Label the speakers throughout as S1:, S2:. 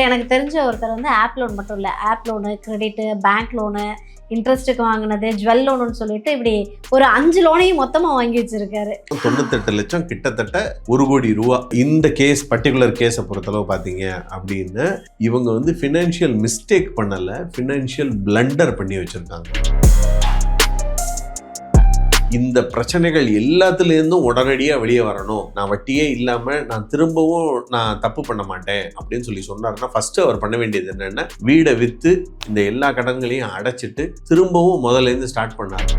S1: எனக்கு தெரிஞ்ச ஒருத்தர் வந்து ஆப் லோன் மட்டும் இல்லை, app loan, credit, bank loan, இன்ட்ரெஸ்ட்டுக்கு வாங்கினது, ஜுவல் லோனுன்னு சொல்லிட்டு இப்படி ஒரு 5 லோனையும் மொத்தமாக வாங்கி வச்சிருக்காரு.
S2: 98 லட்சம், கிட்டத்தட்ட 1 கோடி ரூபா. இந்த கேஸ் பர்டிகுலர் கேஸை பொறுத்தளவு பார்த்தீங்க அப்படின்னு இவங்க வந்து ஃபினான்ஷியல் மிஸ்டேக் பண்ணலை, ஃபினான்ஷியல் பிளண்டர் பண்ணி வச்சுருக்காங்க. இந்த பிரச்சனைகள் எல்லாத்துலேருந்தும் உடனடியாக வெளியே வரணும், நான் வட்டியே இல்லாமல் நான் திரும்பவும் நான் தப்பு பண்ண மாட்டேன் அப்படின்னு சொல்லி சொன்னார்னா ஃபர்ஸ்ட் அவர் பண்ண வேண்டியது என்னென்னா வீடை விற்று இந்த எல்லா கடன்களையும் அடைச்சிட்டு திரும்பவும் முதல்லேருந்து ஸ்டார்ட் பண்ணார்.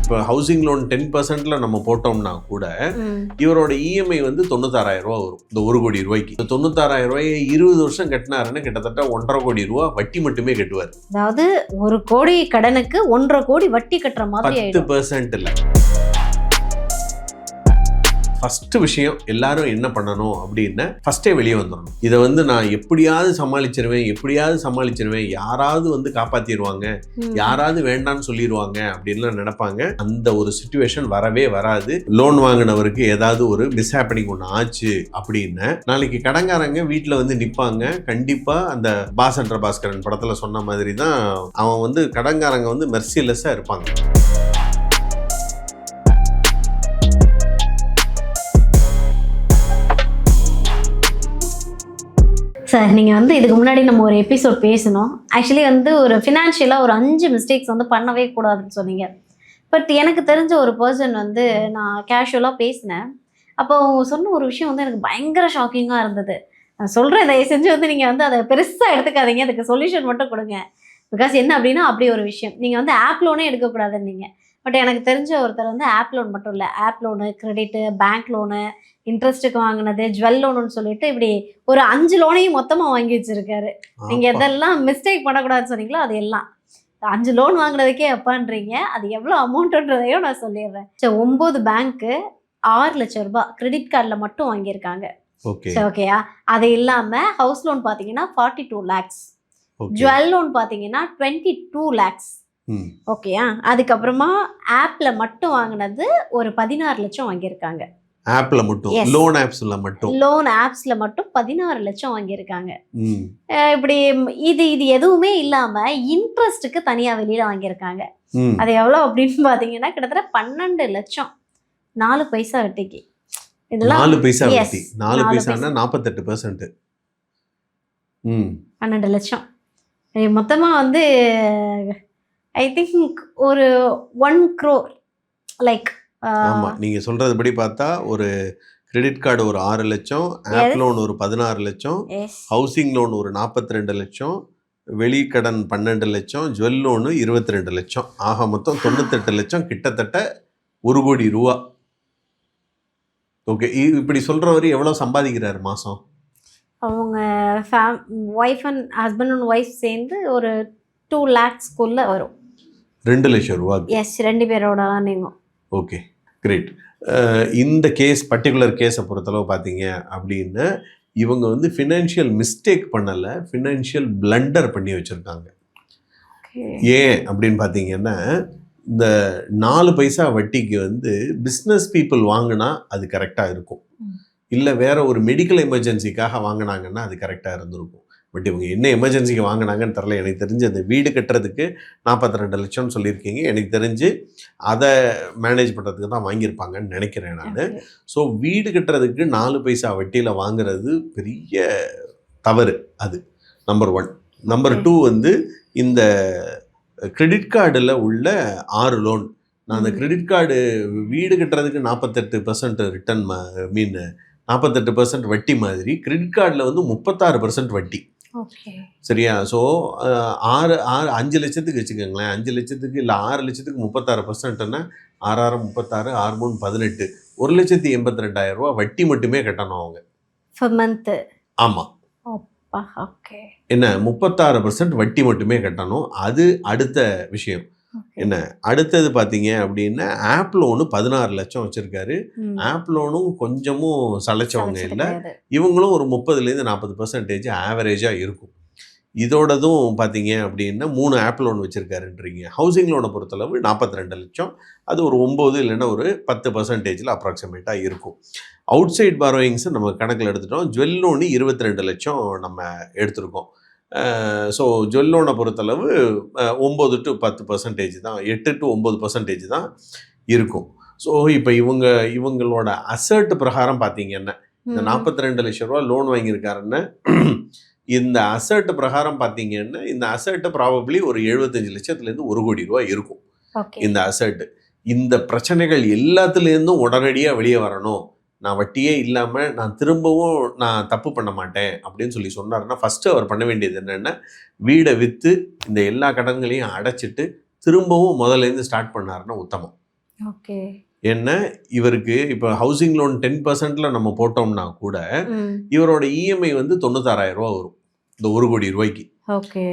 S2: இப்போ ஹவுசிங் லோன் 10% நம்ம போட்டோம்னா கூட இவரோட இஎம்ஐ வந்து 96,000 ரூபா வரும் இந்த 1 கோடி ரூபாய்க்கு. 96,000 ரூபாயை 20 வருஷம் கட்டினாருன்னு கிட்டத்தட்ட 1.5 கோடி ரூபா வட்டி மட்டுமே கட்டுவார்.
S1: அதாவது 1 கோடி கடனுக்கு 1.5 கோடி வட்டி கட்டுற மாதிரி
S2: 10% இல்லை. ஃபஸ்ட்டு விஷயம் எல்லாரும் என்ன பண்ணணும் அப்படின்னா ஃபஸ்ட்டே வெளியே வந்துடணும். இதை வந்து நான் எப்படியாவது சமாளிச்சிருவேன், யாராவது வந்து காப்பாற்றிடுவாங்க, யாராவது வேண்டான்னு சொல்லிடுவாங்க அப்படின்லாம் நினைப்பாங்க. அந்த ஒரு சிச்சுவேஷன் வரவே வராது. லோன் வாங்கினவருக்கு ஏதாவது ஒரு மிஸ்ஹேப்பனிங் ஒன்று ஆச்சு அப்படின்னா நாளைக்கு கடங்காரங்க வீட்டில் வந்து நிற்பாங்க. கண்டிப்பாக அந்த பாஸ்கரன் படத்தில் சொன்ன மாதிரி தான் அவன் வந்து கடங்காரங்க வந்து மெர்சிலெஸ்ஸாக இருப்பாங்க.
S1: சார், நீங்கள் வந்து இதுக்கு முன்னாடி நம்ம ஒரு எபிசோட் பேசணும். ஆக்சுவலி வந்து ஒரு ஃபினான்ஷியலாக ஒரு 5 மிஸ்டேக்ஸ் வந்து பண்ணவே கூடாதுன்னு சொன்னீங்க. பட் எனக்கு தெரிஞ்ச ஒரு பர்சன் வந்து நான் கேஷுவலாக பேசினேன். அப்போ அவங்க சொன்ன ஒரு விஷயம் வந்து எனக்கு பயங்கர ஷாக்கிங்காக இருந்தது. நான் சொல்கிறேன், தயவு செஞ்சு வந்து நீங்கள் வந்து அதை பெருசாக எடுத்துக்காதீங்க, அதுக்கு சொல்யூஷன் மட்டும் கொடுங்க. பிகாஸ் என்ன அப்படின்னா அப்படி ஒரு விஷயம், நீங்கள் வந்து ஆப் லோனே எடுக்கக்கூடாதுன்னீங்க. பட் எனக்கு தெரிஞ்ச ஒருத்தர் வந்து ஆப் லோன் மட்டும் இல்லை, app loan, credit, bank loan, இன்ட்ரெஸ்ட்டுக்கு வாங்கினது, ஜுவல் லோனுன்னு சொல்லிட்டு இப்படி ஒரு 5 லோனையும் மொத்தமாக வாங்கி வச்சிருக்காரு. நீங்கள் எதெல்லாம் மிஸ்டேக் பண்ணக்கூடாதுன்னு சொன்னீங்களோ அது எல்லாம். 5 லோன் வாங்கினதுக்கே எப்பான்றீங்க, அது எவ்வளோ அமௌண்ட்டுன்றதையும் நான் சொல்லிடுறேன். சரி, 9 பேங்க்கு 6 லட்சம் ரூபாய் கிரெடிட் கார்டில் மட்டும் வாங்கியிருக்காங்க. சரி, ஓகேயா? அது இல்லாமல் ஹவுஸ் லோன் பார்த்தீங்கன்னா 42 lakhs, ஜுவல் லோன் பார்த்தீங்கன்னா 22 lakhs. ஓகேயா? அதுக்கப்புறமா ஆப்ல மட்டும் வாங்கினது ஒரு 16 லட்சம் வாங்கியிருக்காங்க.
S2: ஆப்ல மட்டும், லோன் ஆப்ஸ்ல மட்டும் 16 லட்சம் வாங்கியிருக்காங்க. இப்படி இது எதுவுமே இல்லாம இன்ட்ரெஸ்ட்டுக்கு தனியா வெளியில வாங்கியிருக்காங்க. அது எவ்வளவு அப்படின்னு பாத்தீங்கன்னா கிட்டத்தட்ட 12 லட்சம் 4 பைசா வட்டிக்கு. இதெல்லாம் 4 பைசா வட்டி, 4 பைசான்னா 48%.
S1: 12 லட்சம் மொத்தமா வந்து ஐ திங்க் ஒரு 1 crore லைக்.
S2: ஆமா, நீங்க சொல்றதுபடி பார்த்தா ஒரு கிரெடிட் கார்டு ஒரு 6 லட்சம், ஆப் லோன் ஒரு 16 லட்சம், ஹவுசிங் லோன் ஒரு 42 லட்சம், வெளிக்கடன் 12 லட்சம், ஜுவல் லோனு 22 லட்சம், ஆக மொத்தம் 98 லட்சம், கிட்டத்தட்ட 1 கோடி ரூபா. ஓகே, இப்படி சொல்றவர் எவ்வளவு சம்பாதிக்கிறாரு மாசம்?
S1: அவங்க ஹஸ்பண்ட் அண்ட் ஒய்ஃப் சேர்ந்து ஒரு 2 lakhsக்குள்ள வரும்.
S2: 2 லட்சம் ரூபா.
S1: எஸ், 2 பேரோட தான் நீங்க.
S2: Okay, great. இந்த கேஸ் பர்டிகுலர் கேஸை பொறுத்தளவு பார்த்தீங்க அப்படின்னு இவங்க வந்து ஃபினான்ஷியல் மிஸ்டேக் பண்ணலை, ஃபினான்ஷியல் பிளண்டர் பண்ணி வச்சுருக்காங்க. ஏன் அப்படின்னு பார்த்தீங்கன்னா இந்த 4 பைசா வட்டிக்கு வந்து பிஸ்னஸ் பீப்புள் வாங்கினா அது கரெக்டாக இருக்கும், இல்லை வேற ஒரு மெடிக்கல் எமர்ஜென்சிக்காக வாங்கினாங்கன்னா அது கரெக்டாக இருந்திருக்கும். பட் இவங்க என்ன எமர்ஜென்சிக்கு வாங்கினாங்கன்னு தெரில. எனக்கு தெரிஞ்சு அந்த வீடு கட்டுறதுக்கு 42 லட்சம்னு சொல்லியிருக்கீங்க. எனக்கு தெரிஞ்சு அதை மேனேஜ் பண்ணுறதுக்கு தான் வாங்கியிருப்பாங்கன்னு நினைக்கிறேன் நான். ஸோ வீடு கட்டுறதுக்கு 4 பைசா வட்டியில் வாங்குறது பெரிய தவறு. அது நம்பர் 1. நம்பர் 2 வந்து இந்த கிரெடிட் கார்டில் உள்ள 6 லோன். நான் அந்த கிரெடிட் கார்டு வீடு கட்டுறதுக்கு 48% ரிட்டர்ன் 48% வட்டி மாதிரி கிரெடிட் கார்டில் வந்து 36% வட்டி. சரியா? ஸோ 5 லட்சத்துக்கு வச்சுக்கோங்களேன், 5 லட்சத்துக்கு இல்லை 6 லட்சத்துக்கு 36%ன்னா 6 36 6 18 1,82,000 ரூபா வட்டி மட்டுமே கட்டணும் அவங்க. ஆமாம், என்ன 36% வட்டி மட்டுமே கட்டணும். அது அடுத்த விஷயம். என்ன அடுத்தது பார்த்தீங்க அப்படின்னா ஆப் லோனு 16 லட்சம் வச்சிருக்காரு. ஆப் லோனும் கொஞ்சமும் சளைச்சவங்க இல்லை, இவங்களும் ஒரு 30% 40% ஆவரேஜாக இருக்கும். இதோடதும் பார்த்தீங்க அப்படின்னா 3 ஆப் லோன் வச்சுருக்காருன்றீங்க. ஹவுசிங் லோனை பொறுத்தளவு 42 லட்சம், அது ஒரு 9 இல்லைன்னா ஒரு 10%ல் அப்ராக்சிமேட்டாக இருக்கும். அவுட் சைட் பாரோயிங்ஸை நம்ம கணக்கில் எடுத்துட்டோம். ஜுவல் லோனு 22 லட்சம் நம்ம எடுத்திருக்கோம். ஸோ ஜுவல் லோனை பொறுத்தளவு 9 to 10% தான், 8 to 9% தான் இருக்கும். ஸோ இப்போ இவங்களோட அசர்ட் பிரகாரம் பார்த்தீங்கன்னா இந்த 42 லட்ச ரூபா லோன் வாங்கியிருக்காருன்னு இந்த அசர்ட் பிரகாரம் பார்த்தீங்கன்னா இந்த அசர்ட் ப்ராபப்ளி ஒரு 75 லட்சத்துலேருந்து 1 கோடி ரூபா இருக்கும். இந்த அசர்ட் இந்த பிரச்சனைகள் எல்லாத்துலேருந்தும் உடனடியாக வெளியே வரணும், நான் வட்டியே இல்லாமல் நான் திரும்பவும் நான் தப்பு பண்ண மாட்டேன் அப்படின்னு சொல்லி சொன்னாருன்னா ஃபஸ்ட்டு அவர் பண்ண வேண்டியது என்னென்னா வீடை விற்று இந்த எல்லா கடன்களையும் அடைச்சிட்டு திரும்பவும் முதல்லேருந்து ஸ்டார்ட் பண்ணாருன்னா உத்தமம்.
S1: ஓகே.
S2: ஏன்னா இவருக்கு இப்போ ஹவுசிங் லோன் 10% நம்ம போட்டோம்னா கூட இவரோட இஎம்ஐ வந்து 96,000 ரூபா வரும் இந்த 1 கோடி ரூபாய்க்கு.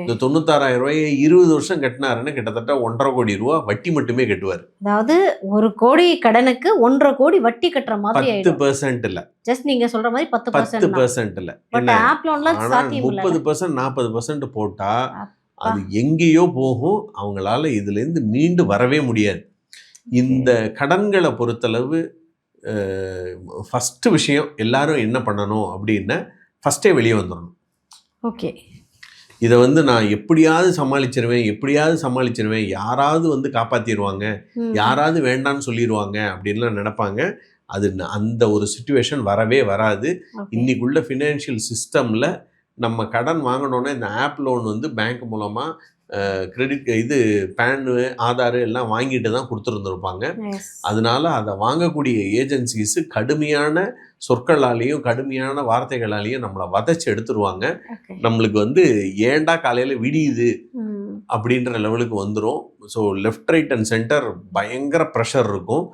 S2: இந்த 96,000 ரூபாயை 20 வருஷம் கட்டினாருன்னு கிட்டத்தட்ட 1.5 கோடி ரூபா வட்டி மட்டுமே கட்டுவார்.
S1: அதாவது 1 கோடி கடனுக்கு 1.5 கோடி வட்டி கட்டுற மாதிரி
S2: 10% இல்ல,
S1: ஜஸ்ட் நீங்க சொல்ற மாதிரி 10%
S2: இல்ல,
S1: பட் ஆப் லோன்ல சாத்தியம் இல்ல.
S2: 30% 40% போட்டா அது எங்கேயோ போகும், அவங்களால இதுல இருந்து மீண்டு வரவே முடியாது. இந்த கடன்களை பொறுத்தளவு ஃபஸ்ட்டு விஷயம் எல்லாரும் என்ன பண்ணணும் அப்படின்னா ஃபஸ்ட்டே வெளியே வந்துடணும்.
S1: ஓகே.
S2: இதை வந்து நான் எப்படியாவது சமாளிச்சிருவேன், யாராவது வந்து காப்பாற்றிடுவாங்க, யாராவது வேண்டான்னு சொல்லிடுவாங்க அப்படின்லாம் நினைப்பாங்க. அது அந்த ஒரு சிச்சுவேஷன் வரவே வராது. இன்னைக்குள்ள ஃபினான்ஷியல் சிஸ்டமில் நம்ம கடன் வாங்கினோன்னே இந்த ஆப் லோன் வந்து பேங்க் மூலமாக கிரெடிட் இது பேனு ஆதார் எல்லாம் வாங்கிட்டு தான் கொடுத்துருந்துருப்பாங்க. அதனால அதை வாங்கக்கூடிய ஏஜென்சிஸு கடுமையான சொற்களாலேயும் கடுமையான வார்த்தைகளாலேயும் நம்மளை வதைச்சு எடுத்துருவாங்க. நம்மளுக்கு வந்து ஏண்டா காலையில் விடியுது அப்படின்ற லெவலுக்கு வந்துடும். So left right and centre பயங்கர ப்ரெஷர் இருக்கும்.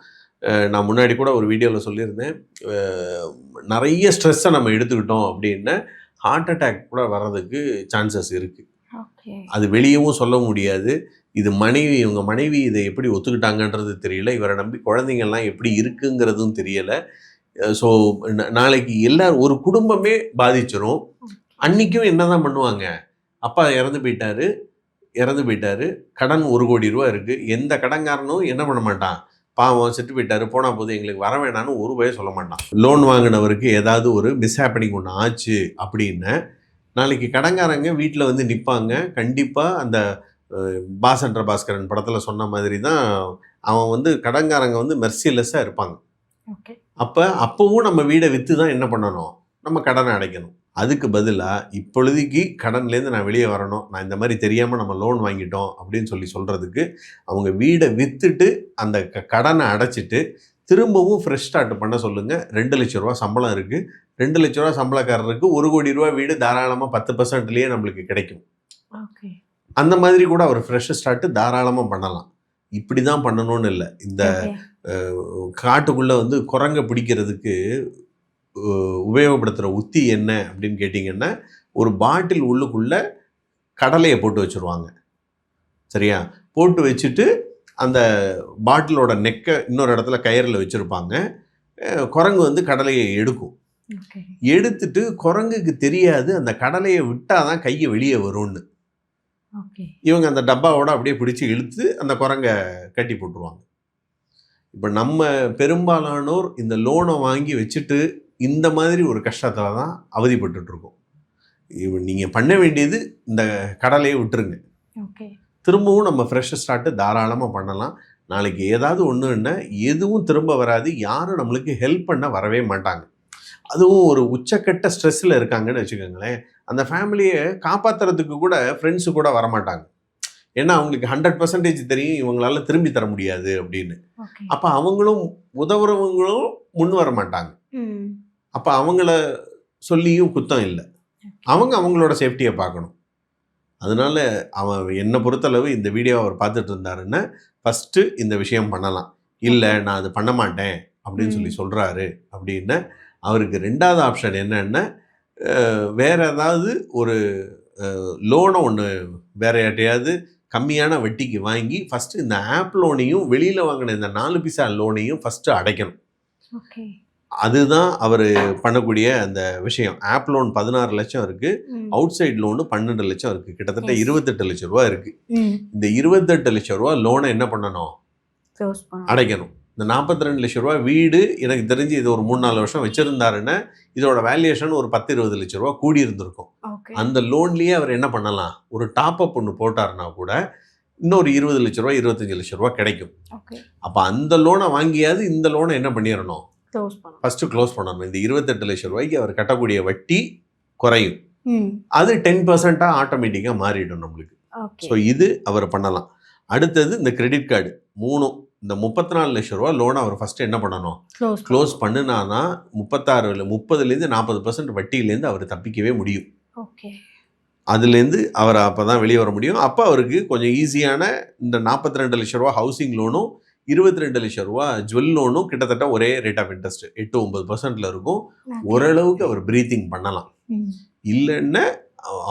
S2: நான் முன்னாடி கூட ஒரு வீடியோவில் சொல்லியிருந்தேன், நிறைய ஸ்ட்ரெஸ்ஸை நம்ம எடுத்துக்கிட்டோம் அப்படின்னா ஹார்ட் அட்டாக் கூட வர்றதுக்கு சான்சஸ் இருக்குது. அது வெளியவும் சொல்ல முடியாது. இது இவங்க மனைவி இதை எப்படி ஒத்துக்கிட்டாங்கன்றது தெரியல, இவரை நம்பி குழந்தைங்கள்லாம் எப்படி இருக்குங்கிறதும் தெரியலை. ஸோ நாளைக்கு எல்லாரும் ஒரு குடும்பமே பாதிச்சிடும். அன்றைக்கும் என்ன தான் பண்ணுவாங்க, அப்பா இறந்து போயிட்டாரு, கடன் 1 கோடி ரூபா இருக்குது, எந்த கடன்காரனும் என்ன பண்ண மாட்டான், பாவம் செத்து போயிட்டாரு போனால் போது எங்களுக்கு வர வேணான்னு ஒரு ரூபாயை சொல்ல மாட்டான். லோன் வாங்கினவருக்கு ஏதாவது ஒரு மிஸ்ஹேப்பனிங் ஒன்று ஆச்சு அப்படின்னா நாளைக்கு கடன்காரங்க வீட்டில் வந்து நிற்பாங்க. கண்டிப்பாக அந்த பாசன்ற பாஸ்கரன் படத்தில் சொன்ன மாதிரி தான் அவன் வந்து கடன்காரங்க வந்து மெர்சிலெஸ்ஸாக இருப்பாங்க. அப்போவும் நம்ம வீடை விற்று தான் என்ன பண்ணணும், நம்ம கடனை அடைக்கணும். அதுக்கு பதிலாக இப்பொழுதைக்கு கடன்லேருந்து நான் வெளியே வரணும், நான் இந்த மாதிரி தெரியாமல் நம்ம லோன் வாங்கிட்டோம் அப்படின்னு சொல்கிறதுக்கு அவங்க வீடை விற்றுட்டு அந்த கடனை அடைச்சிட்டு திரும்பவும் ஃப்ரெஷ் ஸ்டார்ட் பண்ண சொல்லுங்கள். 2 லட்ச ரூபா சம்பளம் இருக்குது, 2 லட்ச ரூபா சம்பளக்காரருக்கு 1 கோடி ரூபா வீடு தாராளமாக 10%லேயே நம்மளுக்கு கிடைக்கும். அந்த மாதிரி கூட அவர் ஃப்ரெஷ் ஸ்டார்ட்டு தாராளமாக பண்ணலாம். இப்படி தான் பண்ணணும்னு இல்லை. இந்த காட்டுக்குள்ளே வந்து குரங்கை பிடிக்கிறதுக்கு உபயோகப்படுத்துகிற உத்தி என்ன அப்படின்னு கேட்டிங்கன்னா, ஒரு பாட்டில் உள்ளுக்குள்ளே கடலையை போட்டு வச்சுருவாங்க. சரியா, போட்டு வச்சுட்டு அந்த பாட்டிலோட நெக்கை இன்னொரு இடத்துல கயிறில் வச்சுருப்பாங்க. குரங்கு வந்து கடலையை எடுக்கும். எடுத்துட்டு குரங்குக்கு தெரியாது அந்த கடலையை விட்டால் தான் கையை வெளியே வரும்னு. இவங்க அந்த டப்பாவோட அப்படியே பிடிச்சி இழுத்து அந்த குரங்கை கட்டி போட்டுருவாங்க. இப்போ நம்ம பெரும்பாலானோர் இந்த லோனை வாங்கி வச்சுட்டு இந்த மாதிரி ஒரு கஷ்டத்தில் தான் அவதிப்பட்டுருக்கோம். நீங்கள் பண்ண வேண்டியது இந்த கடலையை விட்டுருங்க. திரும்பவும் நம்ம ஃப்ரெஷ் ஸ்டார்ட்டு தாராளமாக பண்ணலாம். நாளைக்கு ஏதாவது ஒன்றுன்னா எதுவும் திரும்ப வராது, யாரும் நம்மளுக்கு ஹெல்ப் பண்ண வரவே மாட்டாங்க. அதுவும் ஒரு உச்சக்கட்ட ஸ்ட்ரெஸ்ஸில் இருக்காங்கன்னு வச்சுக்கோங்களேன், அந்த ஃபேமிலியை காப்பாற்றுறதுக்கு கூட ஃப்ரெண்ட்ஸு கூட வரமாட்டாங்க. ஏன்னா அவங்களுக்கு 100% தெரியும் இவங்களால திரும்பி தர முடியாது அப்படின்னு. அப்போ அவங்களும் உதவுறவங்களும் முன் வர மாட்டாங்க. அப்போ அவங்கள சொல்லியும் குத்தம் இல்லை, அவங்க அவங்களோட சேஃப்டியை பார்க்கணும். அதனால அவன் என்னை பொறுத்தளவு இந்த வீடியோவை அவர் பார்த்துட்டு இருந்தாருன்னா ஃபஸ்ட்டு இந்த விஷயம் பண்ணலாம். இல்லை நான் அது பண்ண மாட்டேன் அப்படின்னு சொல்கிறாரு அப்படின்னா அவருக்கு 2வது ஆப்ஷன் என்னன்னா, வேறு ஏதாவது ஒரு லோனை ஒன்று வேறு யார்ட்டையாவது கம்மியான வட்டிக்கு வாங்கி ஃபஸ்ட்டு இந்த ஆப் லோனையும் வெளியில் வாங்கின இந்த 4 பைசா லோனையும் ஃபஸ்ட்டு அடைக்கணும். அதுதான் அவர் பண்ணக்கூடிய அந்த விஷயம். ஆப் லோன் 16 லட்சம் இருக்குது, அவுட் சைட் லோனு 12 லட்சம் இருக்குது, கிட்டத்தட்ட 28 லட்சம் ரூபா இருக்குது. இந்த 28 லட்சம் ரூபா லோனை என்ன பண்ணணும், அடைக்கணும். இந்த 42 லட்ச ரூபா வீடு எனக்கு தெரிஞ்சு இது ஒரு 3-4 வருஷம் வச்சுருந்தாருன்னா இதோட வேல்யூஷன் ஒரு 10-20 லட்ச ரூபா கூடி இருந்திருக்கும். அந்த லோன்லேயே அவர் என்ன பண்ணலாம், ஒரு டாப் அப் ஒன்று போட்டாருன்னா கூட இன்னொரு 20 லட்ச ரூபா 25 லட்ச ரூபா கிடைக்கும். அப்போ அந்த லோனை வாங்கியாவது இந்த லோனை என்ன பண்ணிடணும், ஃபஸ்ட்டு க்ளோஸ் பண்ணணும். இந்த 28 லட்ச ரூபாய்க்கு அவர் கட்டக்கூடிய வட்டி குறையும். அது 10% ஆட்டோமேட்டிக்காக மாறிடும் நம்மளுக்கு. ஸோ இது அவர் பண்ணலாம். அடுத்தது இந்த கிரெடிட் கார்டு 3 இந்த 34 லட்ச ரூபா லோனை அவர் ஃபஸ்ட்டு என்ன பண்ணணும், க்ளோஸ் பண்ணுனானா 30-லேருந்து 40% வட்டியிலேருந்து அவர் தப்பிக்கவே முடியும். அதுலேருந்து அவர் அப்போ தான் வெளியே வர முடியும். அப்போ அவருக்கு கொஞ்சம் ஈஸியான இந்த 42 லட்ச ரூபா ஹவுசிங் லோனும் 22 லட்ச ரூபா ஜுவல் லோனும் கிட்டத்தட்ட ஒரே ரேட் ஆஃப் இன்ட்ரெஸ்ட் 8-9% இருக்கும். ஓரளவுக்கு அவர் ப்ரீத்திங் பண்ணலாம். இல்லைன்னா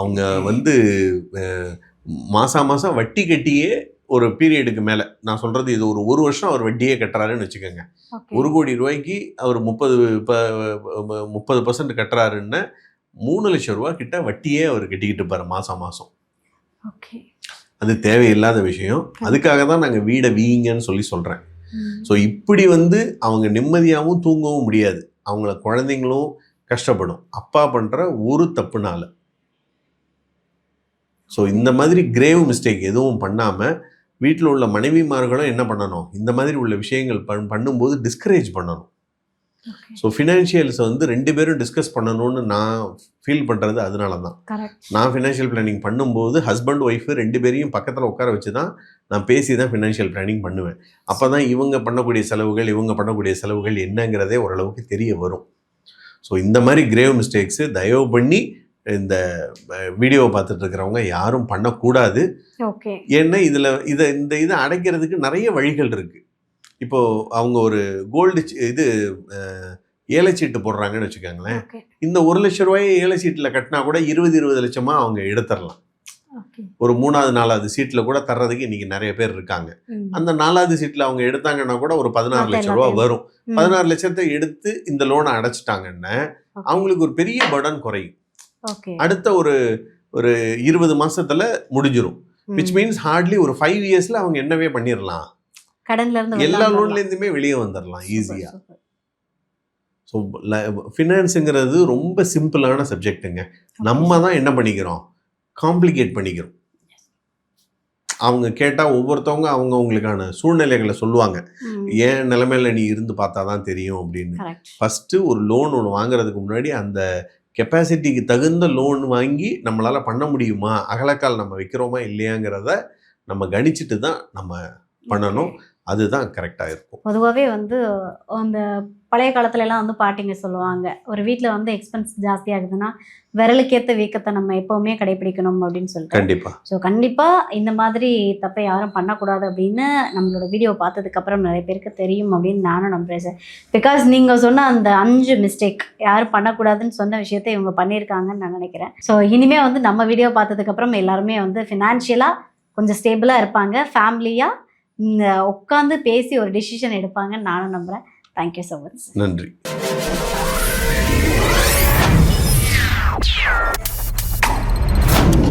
S2: அவங்க வந்து மாதம் வட்டி கட்டியே ஒரு பீரியடுக்கு மேலே, நான் சொல்கிறது இது ஒரு வருஷம் அவர் வட்டியே கட்டுறாருன்னு வச்சுக்கோங்க. 1 கோடி ரூபாய்க்கு அவர் 30% கட்டுறாருன்னா 3 லட்சம் ரூபா கிட்ட வட்டியே அவர் கட்டிக்கிட்டு இருப்பார் மாதம். அது தேவையில்லாத விஷயம். அதுக்காக தான் நாங்கள் வீடை வீங்கன்னு சொல்கிறேன். ஸோ இப்படி வந்து அவங்க நிம்மதியாகவும் தூங்கவும் முடியாது. அவங்கள குழந்தைங்களும் கஷ்டப்படும் அப்பா பண்ணுற ஒரு தப்புனால. ஸோ இந்த மாதிரி கிரேவ் மிஸ்டேக் எதுவும் பண்ணாமல் வீட்டில் உள்ள மனைவிமார்களும் என்ன பண்ணணும், இந்த மாதிரி உள்ள விஷயங்கள் பண்ணும்போது டிஸ்கரேஜ் பண்ணணும். ஸோ ஃபினான்ஷியல்ஸை வந்து 2 பேரும் டிஸ்கஸ் பண்ணணும்னு நான் ஃபீல் பண்ணுறது அதனால தான். நான் ஃபினான்ஷியல் பிளானிங் பண்ணும்போது ஹஸ்பண்ட் ஒய்ஃபு 2 பேரையும் பக்கத்தில் உட்கார வச்சு தான் நான் பேசி தான் ஃபினான்ஷியல் பிளானிங் பண்ணுவேன். அப்போ தான் இவங்க பண்ணக்கூடிய செலவுகள் என்னங்கிறதே ஓரளவுக்கு தெரிய வரும். ஸோ இந்த மாதிரி கிரேவ் மிஸ்டேக்ஸு தயவு பண்ணி இந்த வீடியோவை பார்த்துட்டு இருக்கிறவங்க யாரும் பண்ணக்கூடாது. ஏன்னா இதை அடைக்கிறதுக்கு நிறைய வழிகள் இருக்குது. இப்போது அவங்க ஒரு கோல்டு ஏலச்சீட்டு போடுறாங்கன்னு வச்சுக்கோங்களேன். இந்த 1 லட்ச ரூபாயை ஏலச்சீட்டில் கட்டினா கூட 20 லட்சமாக அவங்க எடுத்துடலாம். ஒரு 3வது 4வது சீட்டில் கூட தர்றதுக்கு இன்றைக்கி நிறைய பேர் இருக்காங்க. அந்த 4வது சீட்டில் அவங்க எடுத்தாங்கன்னா கூட ஒரு 16 லட்ச ரூபா வரும். 16 லட்சத்தை எடுத்து இந்த லோனை அடைச்சிட்டாங்கன்னா அவங்களுக்கு ஒரு பெரிய பர்டன் குறையும். அடுத்த ஒரு 20 மாசத்துல முடிஞ்சிடும். விச் மீன்ஸ் ஹார்ட்லி ஒரு 5 இயர்ஸ்ல அவங்க என்னவே பண்ணிடலாம், எல்லா லோன்லேருந்துமே வெளியே வந்துடலாம் ஈஸியா. ஸோ ஃபினான்ஸுங்கிறது ரொம்ப சிம்பிளான சப்ஜெக்ட்டுங்க. நம்ம தான் என்ன பண்ணிக்கிறோம், காம்ப்ளிகேட் பண்ணிக்கிறோம். அவங்க கேட்டால் ஒவ்வொருத்தவங்க அவங்களுக்கான சூழ்நிலைகளை சொல்லுவாங்க. ஏன் நிலைமையில நீ இருந்து பார்த்தா தான் தெரியும் அப்படின்னு. ஃபஸ்ட்டு ஒரு லோன் ஒன்று வாங்குறதுக்கு முன்னாடி அந்த கெப்பாசிட்டிக்கு தகுந்த லோன் வாங்கி நம்மளால் பண்ண முடியுமா, அகலக்கால் நம்ம வைக்கிறோமா இல்லையாங்கிறத நம்ம கணிச்சிட்டு தான் நம்ம பண்ணணும். அதுதான் கரெக்டாக இருக்கும்.
S1: பொதுவாகவே வந்து அந்த பழைய காலத்துலலாம் வந்து பாட்டிங்க சொல்லுவாங்க, ஒரு வீட்டில் வந்து எக்ஸ்பென்ஸ் ஜாஸ்தியாகுதுன்னா விரலுக்கேற்ற வீக்கத்தை நம்ம எப்போவுமே கடைபிடிக்கணும் அப்படின்னு சொல்லிட்டு.
S2: கண்டிப்பாக.
S1: ஸோ கண்டிப்பாக இந்த மாதிரி தப்பை யாரும் பண்ணக்கூடாது அப்படின்னு நம்மளோட வீடியோ பார்த்ததுக்கப்புறம் நிறைய பேருக்கு தெரியும் அப்படின்னு நானும் நம்புறேன் சார். பிகாஸ் நீங்கள் சொன்ன அந்த 5 மிஸ்டேக் யாரும் பண்ணக்கூடாதுன்னு சொன்ன விஷயத்தை இவங்க பண்ணியிருக்காங்கன்னு நான் நினைக்கிறேன். ஸோ இனிமேல் வந்து நம்ம வீடியோ பார்த்ததுக்கப்புறம் எல்லாருமே வந்து ஃபினான்ஷியலாக கொஞ்சம் ஸ்டேபிளாக இருப்பாங்க, ஃபேமிலியாக உட்காந்து பேசி ஒரு டிசிஷன் எடுப்பாங்கன்னு நானும் நம்புகிறேன். Thank you so much.
S2: நன்றி.